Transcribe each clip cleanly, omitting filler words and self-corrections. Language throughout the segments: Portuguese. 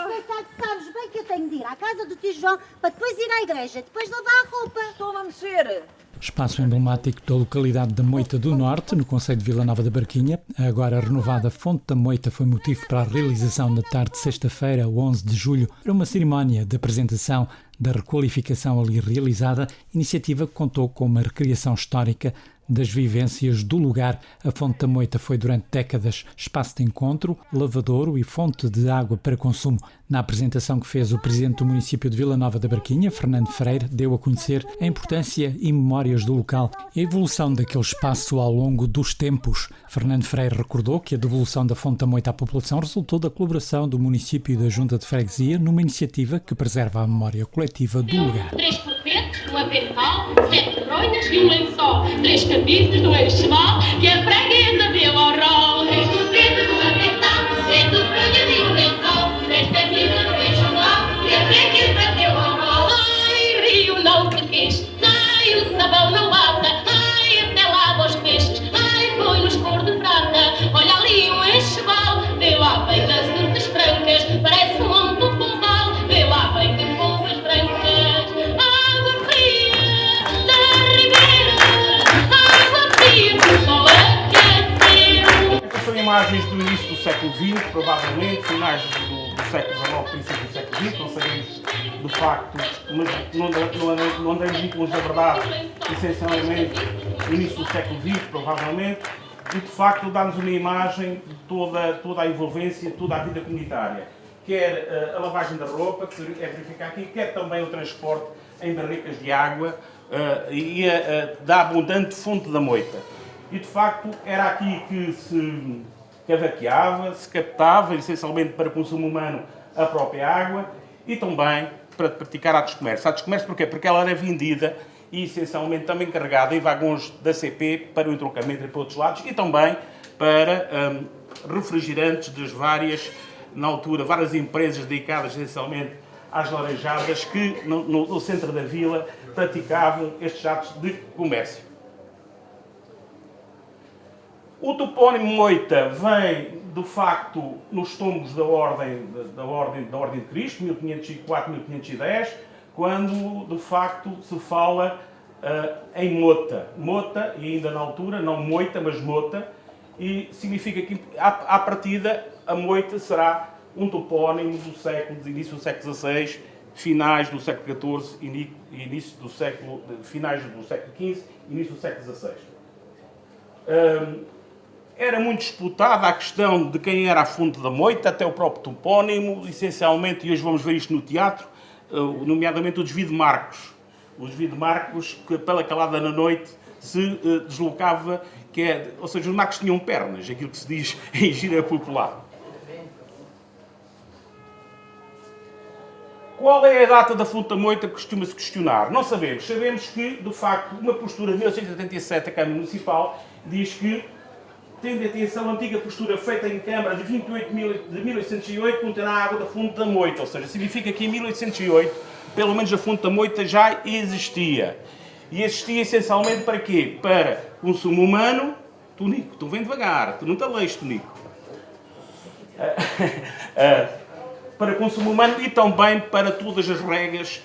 Sabes bem que eu tenho de ir à casa do tio João para depois ir à igreja, depois lavar a roupa. Estou a mexer. Espaço emblemático da localidade da Moita do Norte, no concelho de Vila Nova da Barquinha. A agora renovada Fonte da Moita foi motivo para a realização na tarde de sexta-feira, 11 de julho, para uma cerimónia de apresentação da requalificação ali realizada, iniciativa que contou com uma recriação histórica das vivências do lugar. A Fonte da Moita foi durante décadas espaço de encontro, lavadouro e fonte de água para consumo. Na apresentação que fez o presidente do município de Vila Nova da Barquinha, Fernando Freire, deu a conhecer a importância e memórias do local e a evolução daquele espaço ao longo dos tempos. Fernando Freire recordou que a devolução da Fonte da Moita à população resultou da colaboração do município e da Junta de Freguesia numa iniciativa que preserva a memória coletiva do lugar. 3 corpetes, um avental, 7 fronhas e um lençol, 3 camisas, um enxoval, que a freguesa deu ao rol. 3 corpetes, um avental, 7 fronhas e um lençol, 3 camisas, um enxoval, que a freguesa deu ao rol. Ai, rio não te queixes, ai, o sabão não bata, ai, até lava os peixes, ai, põe-nos cor de prata, olha ali um enxoval, vê lá bem das urtas francas, parece um monte de pombal, vê lá bem de polvas brancas, água fria da ribeira, água fria que o sol aqueceu. Estas são imagens do início do século XX, provavelmente, finais do século XIX, princípio do século XX, não sabemos de facto, mas não andamos muito longe da verdade, essencialmente, no início do século XX, provavelmente, e de facto dá-nos uma imagem de toda a envolvência, toda a vida comunitária. Quer a lavagem da roupa, que é verificar aqui, quer também o transporte em barricas de água e da abundante Fonte da Moita. E de facto era aqui que se cavaqueava, se captava, essencialmente para consumo humano, a própria água e também para praticar atos de comércio. Atos de comércio porquê? Porque ela era vendida e essencialmente também carregada em vagões da CP para o entroncamento e para outros lados e também para refrigerantes das várias, na altura, várias empresas dedicadas essencialmente às laranjadas que no centro da vila praticavam estes atos de comércio. O topónimo Moita vem, de facto, nos tombos da Ordem de Cristo, 1504-1510, quando, de facto, se fala em Mota. Mota, e ainda na altura, não Moita, mas Mota, e significa que, à partida, a Moita será um topónimo do início do século XVI, finais do século XIV, finais do século XV, início do século XVI. Era muito disputada a questão de quem era a Fonte da Moita, até o próprio topónimo, essencialmente, e hoje vamos ver isto no teatro, nomeadamente o desvio de Marcos. O desvio de Marcos, que pela calada na noite se deslocava, ou seja, os Marcos tinham pernas, aquilo que se diz em gíria popular. Qual é a data da Fonte da Moita que costuma-se questionar? Não sabemos. Sabemos que, de facto, uma postura de 1877 da Câmara Municipal diz que, tendo em atenção a antiga postura feita em Câmara de 28 de 1808, conterá a água da Fonte da Moita. Ou seja, significa que em 1808, pelo menos a Fonte da Moita já existia. E existia essencialmente para quê? Para consumo humano. Tonico, tu vem devagar, tu não te leixes, Tonico. Para consumo humano e também para todas as regas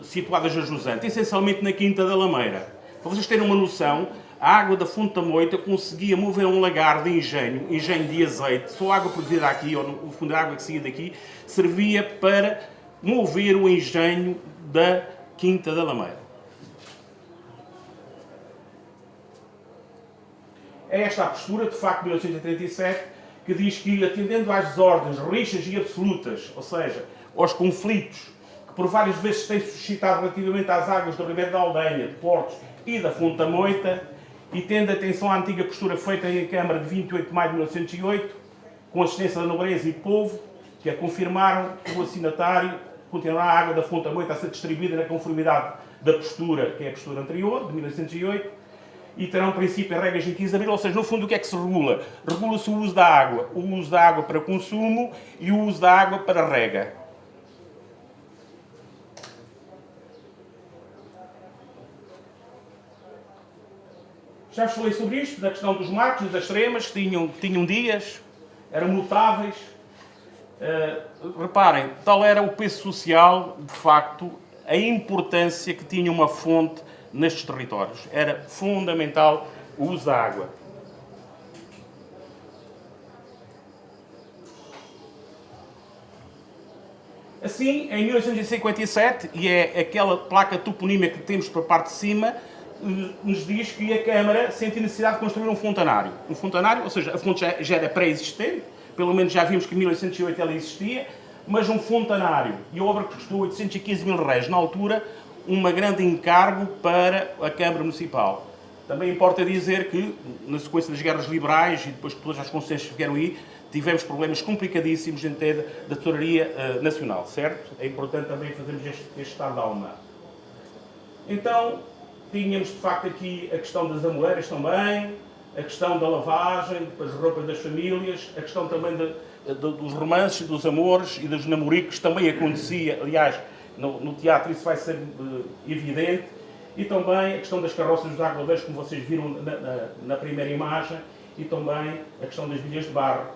situadas a jusante, essencialmente na Quinta da Lameira. Para vocês terem uma noção, a água da Fonte da Moita conseguia mover um lagar de engenho de azeite, só a água produzida aqui, ou no fundo a água que saía daqui, servia para mover o engenho da Quinta da Lameira. É esta a postura, de facto, de 1837, que diz que, atendendo às desordens, rixas e absolutas, ou seja, aos conflitos que por várias vezes se têm suscitado relativamente às águas do Ribeiro da Aldeia, de Portos e da Fonte da Moita, e tendo atenção à antiga postura feita em Câmara de 28 de maio de 1908, com assistência da nobreza e povo, que a confirmaram que o assinatário continuará a água da Fonte da Moita a ser distribuída na conformidade da postura, que é a postura anterior, de 1908, e terão princípio em regras em 15 de abril, ou seja, no fundo o que é que se regula? Regula-se o uso da água para consumo e o uso da água para rega. Já vos falei sobre isto, da questão dos marcos e das extremas, que tinham dias, eram mutáveis, Reparem, tal era o peso social, de facto, a importância que tinha uma fonte nestes territórios. Era fundamental o uso da água. Assim, em 1857, e é aquela placa toponímica que temos para a parte de cima, nos diz que a Câmara sente necessidade de construir um fontanário. Um fontanário, ou seja, a fonte já era pré-existente, pelo menos já vimos que em 1808 ela existia, mas um fontanário. E a obra custou 815 mil réis. Na altura, um grande encargo para a Câmara Municipal. Também importa dizer que, na sequência das guerras liberais e depois de todas as concessões que vieram aí, tivemos problemas complicadíssimos em ter da tesouraria nacional, certo? É importante também fazermos este estado de alma. Então, tínhamos de facto aqui a questão das amoreiras também, a questão da lavagem, das roupas das famílias, a questão também dos romances, dos amores e dos namoricos, também acontecia, aliás, no teatro isso vai ser evidente, e também a questão das carroças dos águadeiros, como vocês viram na primeira imagem, e também a questão das bilhas de barro,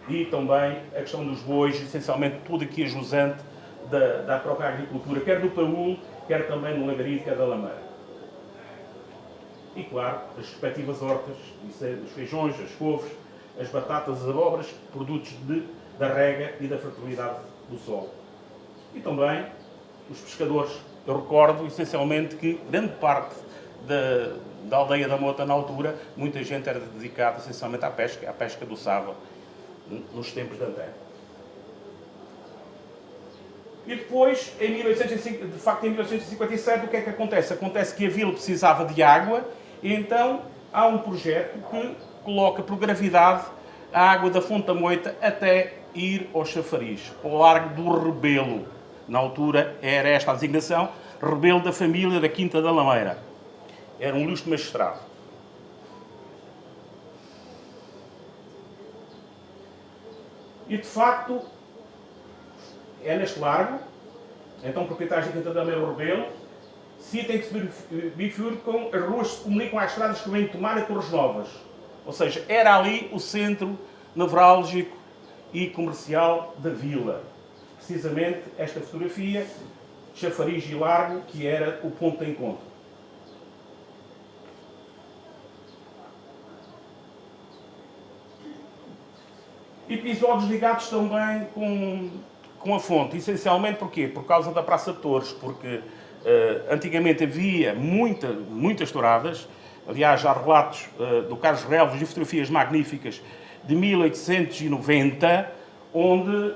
e também a questão dos bois, essencialmente tudo aqui a jusante da própria agricultura, quer do Paúl, quer também no Lagarido, quer da Lameira. E, claro, as respectivas hortas, os feijões, as couves, as batatas, as abóboras, produtos da rega e da fertilidade do solo. E também os pescadores. Eu recordo, essencialmente, que grande parte da aldeia da Mota, na altura, muita gente era dedicada, essencialmente, à pesca do sava, nos tempos de antanho. E depois, em 1857, o que é que acontece? Acontece que a vila precisava de água, e então há um projeto que coloca por gravidade a água da Fonte da Moita até ir ao chafariz, ao Largo do Rebelo. Na altura era esta a designação, Rebelo da família da Quinta da Lameira. Era um luxo magistrado. E de facto, é neste largo, então proprietários da Quinta da Lameira, o Rebelo, sítio em que se bifurcam, as ruas se comunicam às estradas que vêm de Tomar e Torres Novas. Ou seja, era ali o centro nevrálgico e comercial da vila. Precisamente esta fotografia, chafariz e largo, que era o ponto de encontro. Episódios ligados também com a fonte. Essencialmente porquê? Por causa da Praça de Torres, porque antigamente havia muitas touradas. Aliás, há relatos do Carlos Relvos e fotografias magníficas de 1890, onde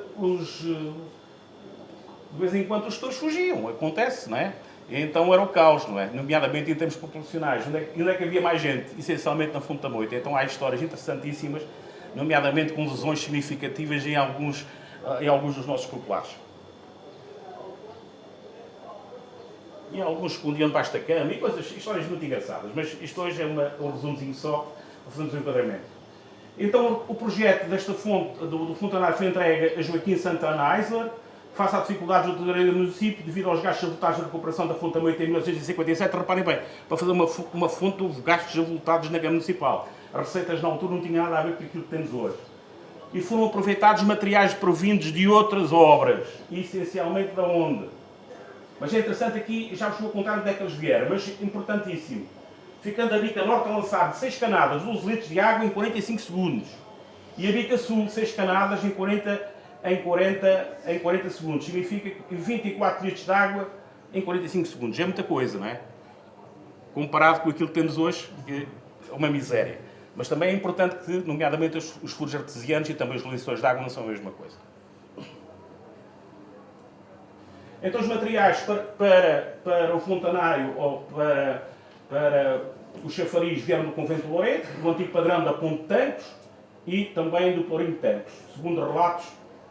de vez em quando os touros fugiam. Acontece, não é? E então era o caos, não é? Nomeadamente em termos populacionais. Onde é que havia mais gente? Essencialmente na Fonte da Moita. Então há histórias interessantíssimas, nomeadamente com lesões significativas em alguns dos nossos populares. E alguns escondiam debaixo da cama, e histórias muito engraçadas, mas isto hoje é um resumozinho só, para fazermos um enquadramento. Então, o projeto desta fonte, do fontanário, foi entregue a Joaquim Santana Eisler, face às dificuldades do tesouraria do município, devido aos gastos avultados da recuperação da Fonte da Moita em 1957, reparem bem, para fazer uma fonte houve gastos avultados na Câmara Municipal. As receitas na altura não tinham nada a ver com aquilo que temos hoje. E foram aproveitados materiais provindos de outras obras, essencialmente de onde? Mas é interessante aqui, já vos vou contar onde é que eles vieram, mas importantíssimo. Ficando a bica norte a lançar de 6 canadas, 12 litros de água em 45 segundos. E a bica sul, 6 canadas em 40 segundos. Significa 24 litros de água em 45 segundos. É muita coisa, não é? Comparado com aquilo que temos hoje, que é uma miséria. Mas também é importante que, nomeadamente, os furos artesianos e também os lençóis de água não são a mesma coisa. Então, os materiais para o fontanário ou para o chafariz vieram do Convento de Loreto, do antigo padrão da Ponte de Tancos e também do Pelourinho de Tancos. Segundo relatos,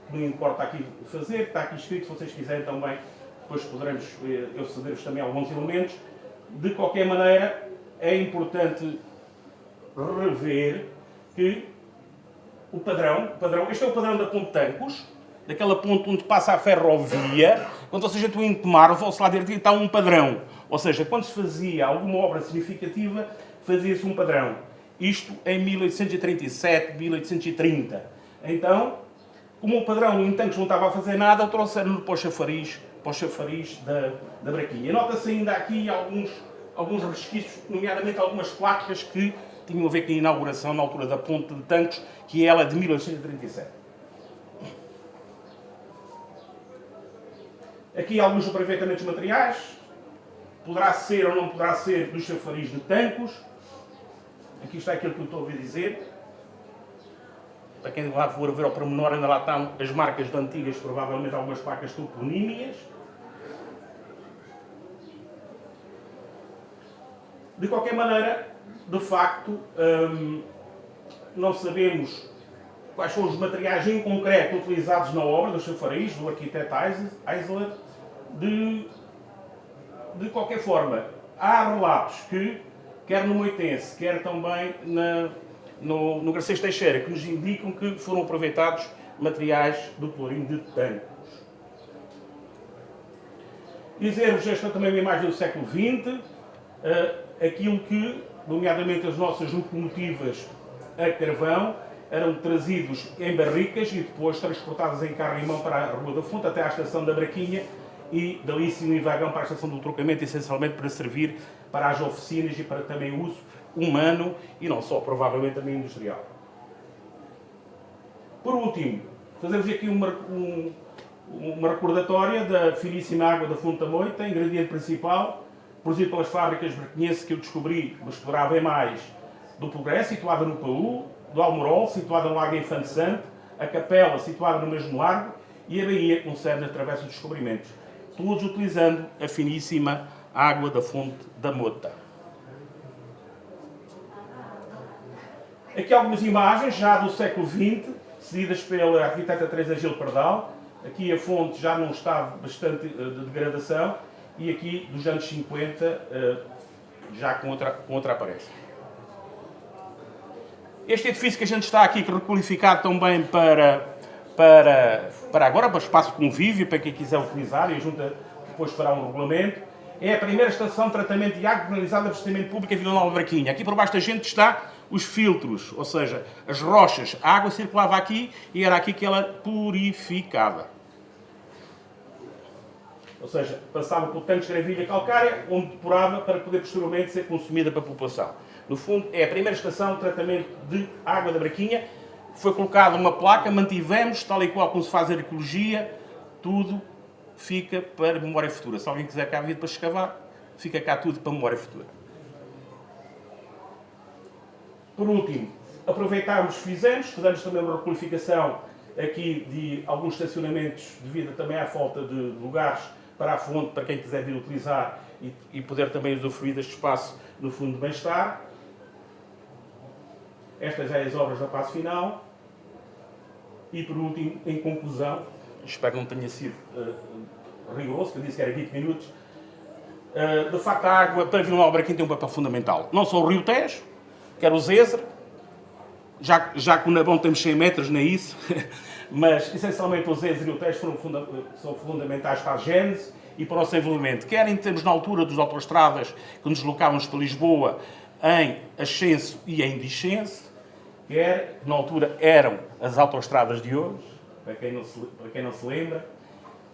que não importa aqui fazer, está aqui escrito, se vocês quiserem também, depois poderemos eu ceder-vos também alguns elementos. De qualquer maneira, é importante rever que o padrão, este é o padrão da Ponte de Tancos, daquela ponte onde passa a ferrovia. Quando vocês estão em Tomar, o vosso lado direito está um padrão. Ou seja, quando se fazia alguma obra significativa, fazia-se um padrão. Isto em 1837, 1830. Então, Como o padrão em tanques não estava a fazer nada, trouxeram-no para o chafariz da Braquinha. Nota-se ainda aqui alguns resquícios, nomeadamente algumas placas que tinham a ver com a inauguração na altura da ponte de tanques, que é ela de 1837. Aqui alguns aproveitamentos materiais, poderá ser ou não poderá ser dos chafariz de Tancos. Aqui está aquilo que eu estou a ouvir dizer. Para quem lá for ver ao pormenor, ainda lá estão as marcas de antigas, provavelmente algumas placas toponímias. De qualquer maneira, de facto, não sabemos quais são os materiais em concreto utilizados na obra do chafariz, do arquiteto Eisler. De qualquer forma, há relatos que, quer no Moitense, quer também no Garcês Teixeira, que nos indicam que foram aproveitados materiais do Pelourinho de Tancos. Dizer-vos, esta é também uma imagem do século XX, aquilo que, nomeadamente as nossas locomotivas a carvão, eram trazidos em barricas e depois transportados em carro e mão para a Rua da Fonte, até à estação da Braquinha, e dali sim em vagão para a estação do trocamento, essencialmente para servir para as oficinas e para também o uso humano e não só, provavelmente também industrial. Por último, fazemos aqui uma recordatória da finíssima água da Fonte da Moita, ingrediente principal, produzido pelas fábricas braquinhenses que eu descobri, mas explorava em mais, do Progresso, situada no Paú, do Almorol, situada no Lago Infante Santo, a Capela, situada no mesmo largo, e a Baía, com sede na Travessa dos Descobrimentos, todos utilizando a finíssima água da Fonte da Mota. Aqui algumas imagens já do século XX, cedidas pela arquiteta Teresa Gil Pardal. Aqui a fonte já num estado bastante de degradação e aqui dos anos 50 já com outra aparência. Este edifício que a gente está aqui requalificado também para agora, para espaço convívio, para quem quiser utilizar, e a Junta depois fará um regulamento, é a primeira estação de tratamento de água canalizada de abastecimento público em Vila Nova de Braquinha. Aqui por baixo da gente está os filtros, ou seja, as rochas. A água circulava aqui e era aqui que ela purificava. Ou seja, passava por tanques de gravilha calcária, onde depurava para poder posteriormente ser consumida para a população. No fundo, é a primeira estação de tratamento de água da Braquinha. Foi colocada uma placa, mantivemos, tal e qual como se faz a arqueologia, tudo fica para memória futura. Se alguém quiser cá vir para escavar, fica cá tudo para memória futura. Por último, aproveitámos, fizemos também uma requalificação aqui de alguns estacionamentos devido também à falta de lugares para a fonte, para quem quiser vir utilizar e poder também usufruir deste espaço no Fundo de Bem-Estar. Estas já são as obras da fase final. E por último, em conclusão, espero que não tenha sido rigoroso, que eu disse que era 20 minutos, de facto a água para Vila Nova de Braquinha tem um papel fundamental. Não só o Rio Tejo, quer o Zezer, já que o Nabão temos 100 metros, nem isso, mas essencialmente o Zezer e o Tejo são fundamentais para a gênese e para o nosso desenvolvimento. Quer em termos na altura dos autoestradas que nos deslocávamos para Lisboa em ascenso e em descenso, quer na altura eram as autoestradas de hoje, para quem não se lembra,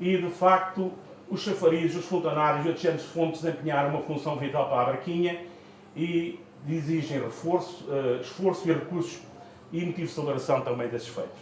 e de facto os chafarizes, os fontanários e outros géneros de fontes desempenharam uma função vital para a Braquinha e exigem esforço e recursos e motivo de celebração também desses feitos.